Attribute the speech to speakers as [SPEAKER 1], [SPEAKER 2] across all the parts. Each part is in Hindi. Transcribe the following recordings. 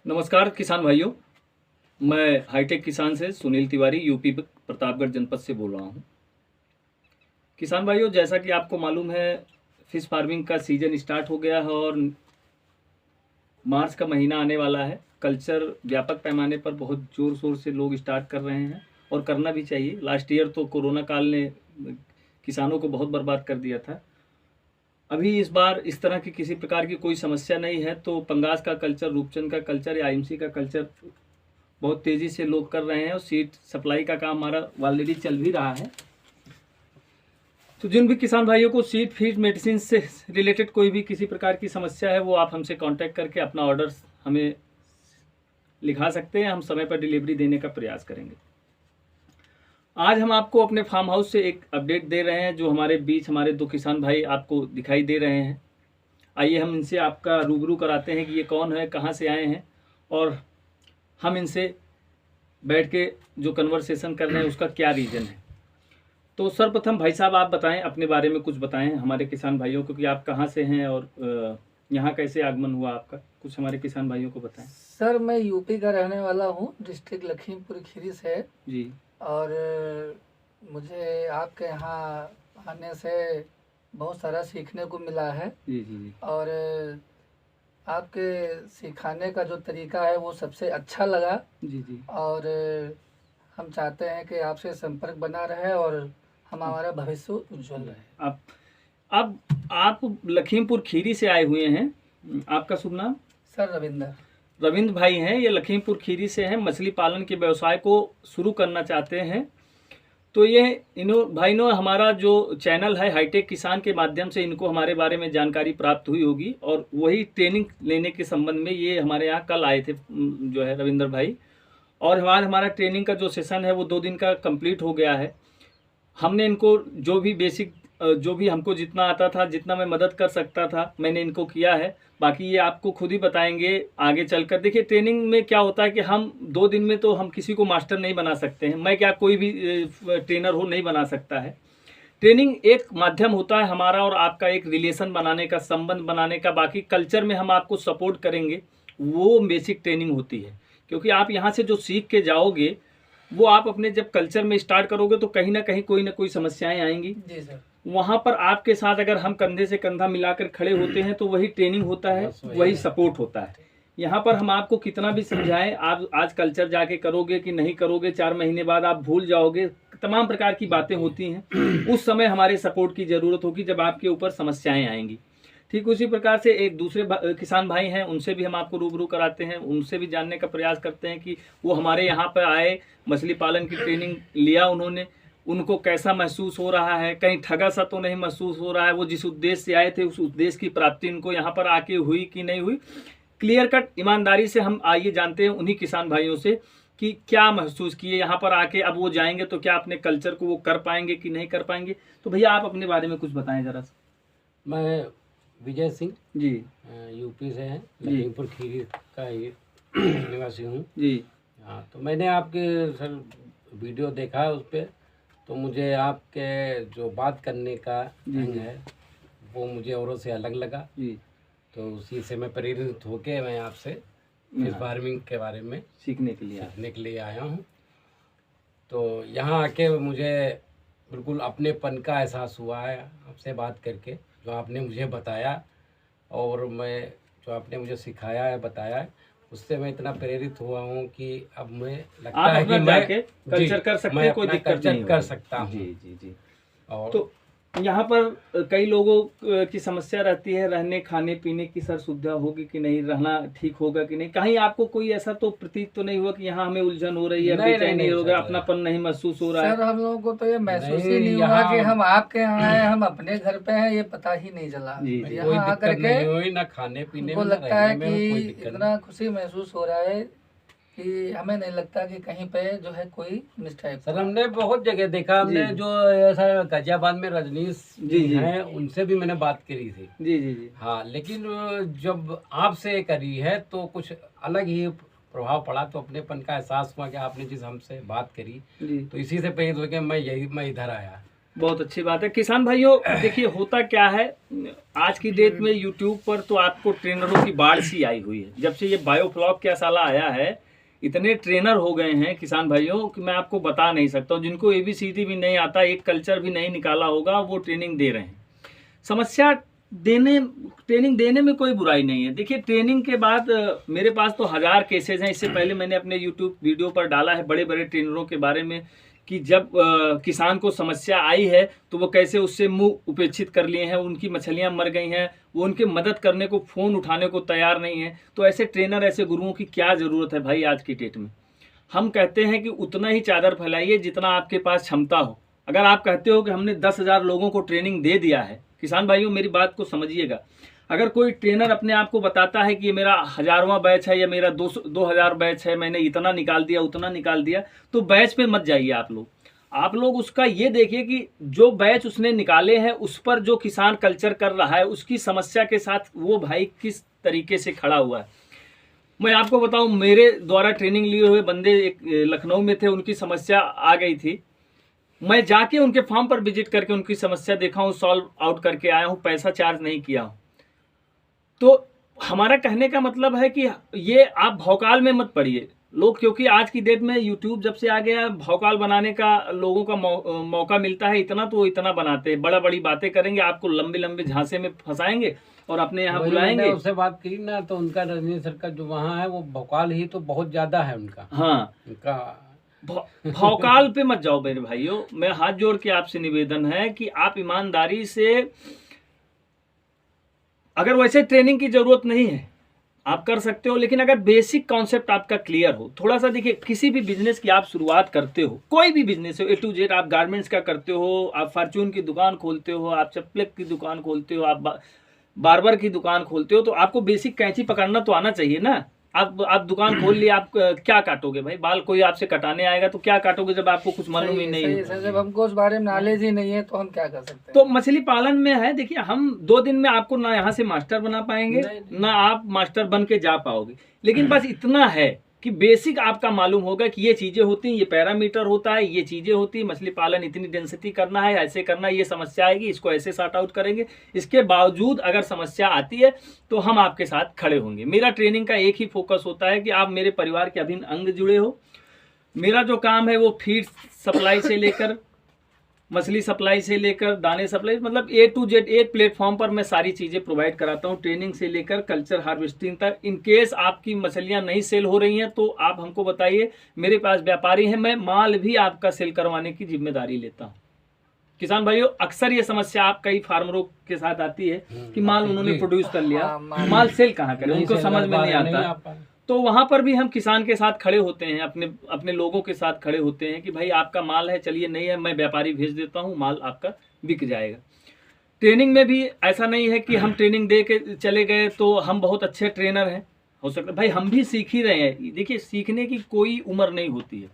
[SPEAKER 1] नमस्कार किसान भाइयों, मैं हाईटेक किसान से सुनील तिवारी यूपी प्रतापगढ़ जनपद से बोल रहा हूं। किसान भाइयों, जैसा कि आपको मालूम है, फिश फार्मिंग का सीजन स्टार्ट हो गया है और मार्च का महीना आने वाला है। कल्चर व्यापक पैमाने पर बहुत ज़ोर शोर से लोग स्टार्ट कर रहे हैं और करना भी चाहिए। लास्ट ईयर तो कोरोना काल ने किसानों को बहुत बर्बाद कर दिया था। अभी इस बार इस तरह की किसी प्रकार की कोई समस्या नहीं है, तो पंगास का कल्चर, रूपचंद का कल्चर या आईएमसी का कल्चर बहुत तेज़ी से लोग कर रहे हैं और सीड सप्लाई का काम हमारा ऑलरेडी चल भी रहा है। तो जिन भी किसान भाइयों को सीड फीड मेडिसिन से रिलेटेड कोई भी किसी प्रकार की समस्या है, वो आप हमसे कांटेक्ट करके अपना ऑर्डर हमें लिखा सकते हैं। हम समय पर डिलीवरी देने का प्रयास करेंगे। आज हम आपको अपने फार्म हाउस से एक अपडेट दे रहे हैं। जो हमारे बीच हमारे दो किसान भाई आपको दिखाई दे रहे हैं, आइए हम इनसे आपका रूबरू कराते हैं कि ये कौन है, कहाँ से आए हैं, और हम इनसे बैठ के जो कन्वर्सेशन कर रहे हैं उसका क्या रीज़न है। तो सर्वप्रथम भाई साहब, आप बताएं, अपने बारे में कुछ बताएं हमारे किसान भाइयों को कि आप कहाँ से हैं और यहाँ कैसे आगमन हुआ आपका, कुछ हमारे किसान भाइयों को बताएं।
[SPEAKER 2] सर, मैं यूपी का रहने वाला हूँ, डिस्ट्रिक्ट लखीमपुर खीरी से
[SPEAKER 1] जी।
[SPEAKER 2] और मुझे आपके यहाँ आने से बहुत सारा सीखने को मिला है।
[SPEAKER 1] जी जी जी।
[SPEAKER 2] और आपके सिखाने का जो तरीका है वो सबसे अच्छा लगा।
[SPEAKER 1] जी जी।
[SPEAKER 2] और हम चाहते हैं कि आपसे संपर्क बना रहे और हमारा भविष्य उज्जवल रहे।
[SPEAKER 1] अब आप लखीमपुर खीरी से आए हुए हैं, आपका शुभ नाम?
[SPEAKER 2] सर, रविंद्र
[SPEAKER 1] भाई हैं, ये लखीमपुर खीरी से हैं। मछली पालन के व्यवसाय को शुरू करना चाहते हैं। तो ये भाई ने हमारा जो चैनल है हाईटेक किसान के माध्यम से इनको हमारे बारे में जानकारी प्राप्त हुई होगी और वही ट्रेनिंग लेने के संबंध में ये हमारे यहाँ कल आए थे, जो है रविंद्र भाई। और हमारा ट्रेनिंग का जो सेशन है वो 2 दिन का कंप्लीट हो गया है। हमने इनको जो भी बेसिक, जो भी हमको जितना आता था, जितना मैं मदद कर सकता था, मैंने इनको किया है। बाकी ये आपको खुद ही बताएंगे आगे चलकर। देखिए, ट्रेनिंग में क्या होता है कि हम 2 दिन में तो हम किसी को मास्टर नहीं बना सकते हैं। मैं क्या, कोई भी ट्रेनर हो नहीं बना सकता है। ट्रेनिंग एक माध्यम होता है हमारा और आपका एक रिलेशन बनाने का, संबंध बनाने का। बाकी कल्चर में हम आपको सपोर्ट करेंगे, वो बेसिक ट्रेनिंग होती है। क्योंकि आप यहाँ से जो सीख के जाओगे वो आप अपने जब कल्चर में स्टार्ट करोगे तो कहीं ना कहीं कोई ना कोई समस्याएं आएंगी।
[SPEAKER 2] जी सर। वहाँ
[SPEAKER 1] पर आपके साथ अगर हम कंधे से कंधा मिलाकर खड़े होते हैं तो वही ट्रेनिंग होता है, वही सपोर्ट होता है। यहाँ पर हम आपको कितना भी समझाएं, आप आज कल्चर जाके करोगे कि नहीं करोगे, 4 महीने बाद आप भूल जाओगे। तमाम प्रकार की बातें होती हैं। उस समय हमारे सपोर्ट की ज़रूरत होगी जब आपके ऊपर समस्याएं आएंगी। ठीक उसी प्रकार से एक दूसरे किसान भाई हैं, उनसे भी हम आपको रूबरू कराते हैं, उनसे भी जानने का प्रयास करते हैं कि वो हमारे यहाँ पर आए, मछली पालन की ट्रेनिंग लिया उन्होंने, उनको कैसा महसूस हो रहा है, कहीं ठगा सा तो नहीं महसूस हो रहा है, वो जिस उद्देश्य से आए थे उस उद्देश्य की प्राप्ति उनको यहाँ पर आके हुई कि नहीं हुई। क्लियर कट ईमानदारी से हम आइए जानते हैं उन्हीं किसान भाइयों से कि क्या महसूस किए यहाँ पर आके। अब वो जाएंगे तो क्या अपने कल्चर को वो कर पाएंगे कि नहीं कर पाएंगे। तो भैया आप अपने बारे में कुछ बताएं जरा सा।
[SPEAKER 2] मैं विजय सिंह
[SPEAKER 1] जी,
[SPEAKER 2] यूपी से हैं, लखीमपुर खीरी का निवासी हूँ
[SPEAKER 1] जी।
[SPEAKER 2] हाँ, तो मैंने आपके सर वीडियो देखा उस पर, तो मुझे आपके जो बात करने का ढंग है वो मुझे औरों से अलग लगा
[SPEAKER 1] जी।
[SPEAKER 2] तो उसी से मैं प्रेरित होके मैं आपसे फिश फार्मिंग के बारे में सीखने के लिए आया हूँ। तो यहाँ आके मुझे बिल्कुल अपनेपन का एहसास हुआ है आपसे बात करके। जो आपने मुझे बताया और मैं जो आपने मुझे सिखाया है, बताया है, उससे मैं इतना प्रेरित हुआ हूँ कि अब मैं लगता है कि मैं
[SPEAKER 1] कल्चर कर सकते हैं, कोई दिक्कत नहीं
[SPEAKER 2] कर सकता हूँ।
[SPEAKER 1] जी जी जी।
[SPEAKER 2] और
[SPEAKER 1] तो यहाँ पर कई लोगों की समस्या रहती है रहने खाने पीने की। सर, सुविधा होगी कि नहीं, रहना ठीक होगा कि नहीं, कहीं आपको कोई ऐसा तो प्रतीत तो नहीं हुआ कि यहाँ हमें उलझन हो रही है, बेचैनी हो गया, अपनापन नहीं महसूस हो रहा है?
[SPEAKER 2] सर, हम लोगों को तो ये महसूस ही नहीं हुआ कि हम आपके यहाँ आए, हम अपने घर पे हैं, ये पता ही नहीं चला। यहाँ आकर के ना खाने पीने को लगता है कि इतना खुशी महसूस हो रहा है कि हमें नहीं लगता कि कहीं पे जो है कोई मिस्टेक। सर, हमने बहुत जगह देखा, हमने जो ऐसा गाजियाबाद में रजनीश जी हैं, उनसे भी मैंने बात करी थी। जी जी जी। हाँ, लेकिन जब आपसे करी है तो कुछ अलग ही प्रभाव पड़ा। तो अपनेपन का एहसास हुआ कि आपने जिस हमसे बात करी तो इसी से प्रेरित हो के मैं इधर आया।
[SPEAKER 1] बहुत अच्छी बात है। किसान भाइयों देखिए होता क्या है, आज की डेट में यूट्यूब पर तो आपको ट्रेनरों की बाढ़ सी आई हुई है। जब से ये बायोफ्लॉक क्या साला आया है, इतने ट्रेनर हो गए हैं किसान भाइयों कि मैं आपको बता नहीं सकता हूँ। जिनको ABCD भी नहीं आता, एक कल्चर भी नहीं निकाला होगा, वो ट्रेनिंग दे रहे हैं। समस्या ट्रेनिंग देने में कोई बुराई नहीं है। देखिए ट्रेनिंग के बाद मेरे पास तो 1000 केसेस हैं। इससे पहले मैंने अपने यूट्यूब वीडियो पर डाला है बड़े बड़े ट्रेनरों के बारे में कि जब किसान को समस्या आई है तो वो कैसे उससे मुंह उपेक्षित कर लिए हैं, उनकी मछलियां मर गई हैं, वो उनके मदद करने को फ़ोन उठाने को तैयार नहीं है। तो ऐसे ट्रेनर, ऐसे गुरुओं की क्या ज़रूरत है भाई आज की डेट में। हम कहते हैं कि उतना ही चादर फैलाइए जितना आपके पास क्षमता हो। अगर आप कहते हो कि हमने 10,000 लोगों को ट्रेनिंग दे दिया है, किसान भाइयों मेरी बात को समझिएगा, अगर कोई ट्रेनर अपने आप को बताता है कि ये मेरा 1000वां बैच है या मेरा 2000 बैच है, मैंने इतना निकाल दिया उतना निकाल दिया, तो बैच पे मत जाइए आप लोग उसका ये देखिए कि जो बैच उसने निकाले हैं उस पर जो किसान कल्चर कर रहा है उसकी समस्या के साथ वो भाई किस तरीके से खड़ा हुआ है। मैं आपको बताऊं, मेरे द्वारा ट्रेनिंग लिए हुए बंदे एक लखनऊ में थे, उनकी समस्या आ गई थी। मैं जाके उनके फार्म पर विजिट करके उनकी समस्या देखा हूँ, सॉल्व आउट करके आया हूँ, पैसा चार्ज नहीं किया हूँ। तो हमारा कहने का मतलब है कि ये आप भौकाल में मत पड़िए लोग, क्योंकि आज की डेट में यूट्यूब जब से आ गया, भौकाल बनाने का लोगों का मौका मिलता है इतना, तो इतना बनाते हैं, बड़ा बड़ी बातें करेंगे, आपको लंबे लंबे झांसे में फंसाएंगे और अपने यहाँ बुलाएंगे।
[SPEAKER 2] उससे बात की ना तो उनका रजनी सर का जो वहाँ है वो भौकाल ही तो बहुत ज्यादा है उनका।
[SPEAKER 1] हाँ, उनका भौकाल पे मत जाओ मेरे भाइयों। मैं हाथ जोड़ के आपसे निवेदन है कि आप ईमानदारी से, अगर वैसे ट्रेनिंग की जरूरत नहीं है आप कर सकते हो, लेकिन अगर बेसिक कॉन्सेप्ट आपका क्लियर हो, थोड़ा सा देखिए किसी भी बिजनेस की आप शुरुआत करते हो, कोई भी बिजनेस हो A to Z, आप गारमेंट्स का करते हो, आप फार्चून की दुकान खोलते हो, आप चप्पल की दुकान खोलते हो, आप बार्बर की दुकान खोलते हो, तो आपको बेसिक कैंची पकड़ना तो आना चाहिए ना। आप दुकान खोल लिए, आप क्या काटोगे भाई बाल? कोई आपसे कटाने आएगा तो क्या काटोगे जब आपको कुछ मालूम ही नहीं है।
[SPEAKER 2] जब हमको उस बारे में नॉलेज ही नहीं है तो हम क्या कर सकते हैं।
[SPEAKER 1] तो मछली पालन में है, देखिए हम 2 दिन में आपको ना यहाँ से मास्टर बना पाएंगे, ना आप मास्टर बन के जा पाओगे, लेकिन बस इतना है कि बेसिक आपका मालूम होगा कि ये चीजें होती हैं, ये पैरामीटर होता है, ये चीजें होती है, मछली पालन इतनी डेंसिटी करना है, ऐसे करना है, ये समस्या आएगी, इसको ऐसे सॉर्ट आउट करेंगे। इसके बावजूद अगर समस्या आती है तो हम आपके साथ खड़े होंगे। मेरा ट्रेनिंग का एक ही फोकस होता है कि आप मेरे परिवार के अभिन्न अंग जुड़े हो। मेरा जो काम है वो फीड सप्लाई से लेकर, मछली सप्लाई से लेकर, दाने सप्लाई, मतलब A to Z एक प्लेटफॉर्म पर मैं सारी चीज़ें प्रोवाइड कराता हूँ, ट्रेनिंग से लेकर कल्चर हार्वेस्टिंग तक। इन केस आपकी मछलियाँ नहीं सेल हो रही हैं तो आप हमको बताइए, मेरे पास व्यापारी हैं, मैं माल भी आपका सेल करवाने की जिम्मेदारी लेता हूँ। किसान भाइयों अक्सर ये समस्या आप कई फार्मरों के साथ आती है कि माल उन्होंने प्रोड्यूस कर लिया, माल सेल कहाँ करें, उनको समझ में नहीं आता। तो वहां पर भी हम किसान के साथ खड़े होते हैं, अपने लोगों के साथ खड़े होते हैं कि भाई आपका माल है, चलिए नहीं है, मैं व्यापारी भेज देता हूं, माल आपका बिक जाएगा। ट्रेनिंग में भी ऐसा नहीं है कि हम ट्रेनिंग दे के चले गए तो हम बहुत अच्छे ट्रेनर हैं, हो सकता है भाई हम भी सीख ही रहे हैं। देखिए सीखने की कोई उम्र नहीं होती है,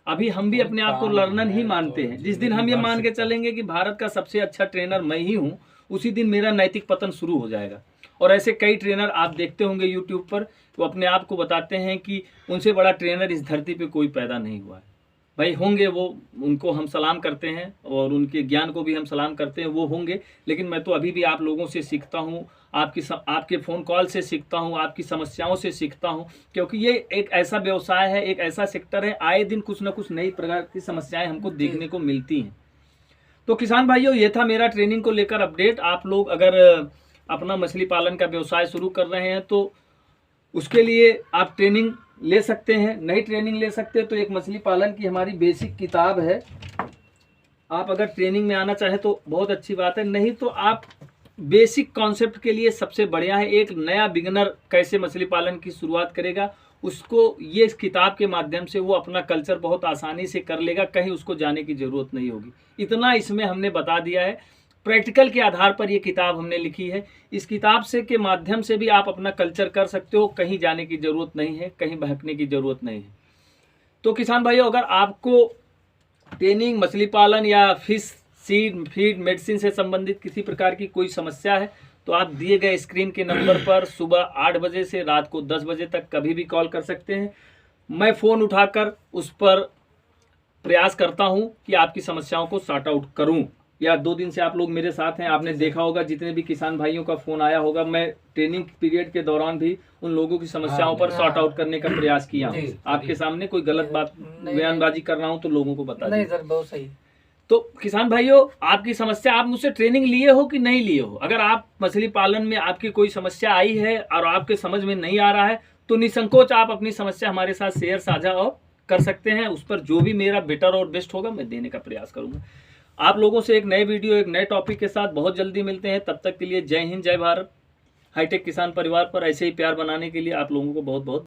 [SPEAKER 1] अभी हम भी अपने आप को लर्नर ही मानते हैं। जिस दिन हम ये मान के चलेंगे कि भारत का सबसे अच्छा ट्रेनर मैं ही हूँ, उसी दिन मेरा नैतिक पतन शुरू हो जाएगा। और ऐसे कई ट्रेनर आप देखते होंगे यूट्यूब पर, वो अपने आप को बताते हैं कि उनसे बड़ा ट्रेनर इस धरती पे कोई पैदा नहीं हुआ है। भाई होंगे वो, उनको हम सलाम करते हैं और उनके ज्ञान को भी हम सलाम करते हैं, वो होंगे। लेकिन मैं तो अभी भी आप लोगों से सीखता हूँ, आपके फ़ोन कॉल से सीखता हूँ, आपकी समस्याओं से सीखता हूँ, क्योंकि ये एक ऐसा व्यवसाय है, एक ऐसा सेक्टर है, आए दिन कुछ ना कुछ नई प्रकार की समस्याएं हमको देखने को मिलती हैं। तो किसान भाइयों ये था मेरा ट्रेनिंग को लेकर अपडेट। आप लोग अगर अपना मछली पालन का व्यवसाय शुरू कर रहे हैं तो उसके लिए आप ट्रेनिंग ले सकते हैं, नई ट्रेनिंग ले सकते हैं। तो एक मछली पालन की हमारी बेसिक किताब है, आप अगर ट्रेनिंग में आना चाहे तो बहुत अच्छी बात है, नहीं तो आप बेसिक कॉन्सेप्ट के लिए सबसे बढ़िया है। एक नया बिगिनर कैसे मछली पालन की शुरुआत करेगा, उसको ये इस किताब के माध्यम से वो अपना कल्चर बहुत आसानी से कर लेगा, कहीं उसको जाने की ज़रूरत नहीं होगी। इतना इसमें हमने बता दिया है, प्रैक्टिकल के आधार पर ये किताब हमने लिखी है। इस किताब से के माध्यम से भी आप अपना कल्चर कर सकते हो, कहीं जाने की ज़रूरत नहीं है, कहीं बहकने की ज़रूरत नहीं है। तो किसान भाइयों अगर आपको ट्रेनिंग, मछली पालन या फिश सीड, फीड, मेडिसिन से संबंधित किसी प्रकार की कोई समस्या है तो आप दिए गए स्क्रीन के नंबर पर सुबह 8 बजे से रात को 10 बजे तक कभी भी कॉल कर सकते हैं। मैं फ़ोन उठाकर उस पर प्रयास करता हूं कि आपकी समस्याओं को सॉर्ट आउट करूं। या 2 दिन से आप लोग मेरे साथ हैं, आपने देखा होगा जितने भी किसान भाइयों का फोन आया होगा, मैं ट्रेनिंग पीरियड के दौरान भी उन लोगों की समस्याओं पर सॉर्ट आउट करने का प्रयास किया हूँ। आपके सामने कोई गलत बात बयानबाजी कर रहा हूँ तो लोगों को बता
[SPEAKER 2] नहीं सर, बहुत सही।
[SPEAKER 1] तो किसान भाइयों, आपकी समस्या, आप मुझसे ट्रेनिंग लिए हो कि नहीं लिए हो, अगर आप मछली पालन में आपकी कोई समस्या आई है और आपके समझ में नहीं आ रहा है तो निसंकोच आप अपनी समस्या हमारे साथ शेयर साझा और कर सकते हैं। उस पर जो भी मेरा बेटर और बेस्ट होगा मैं देने का प्रयास करूंगा। आप लोगों से एक नए वीडियो, एक नए टॉपिक के साथ बहुत जल्दी मिलते हैं। तब तक के लिए जय हिंद, जय भारत। हाईटेक किसान परिवार पर ऐसे ही प्यार बनाने के लिए आप लोगों को बहुत बहुत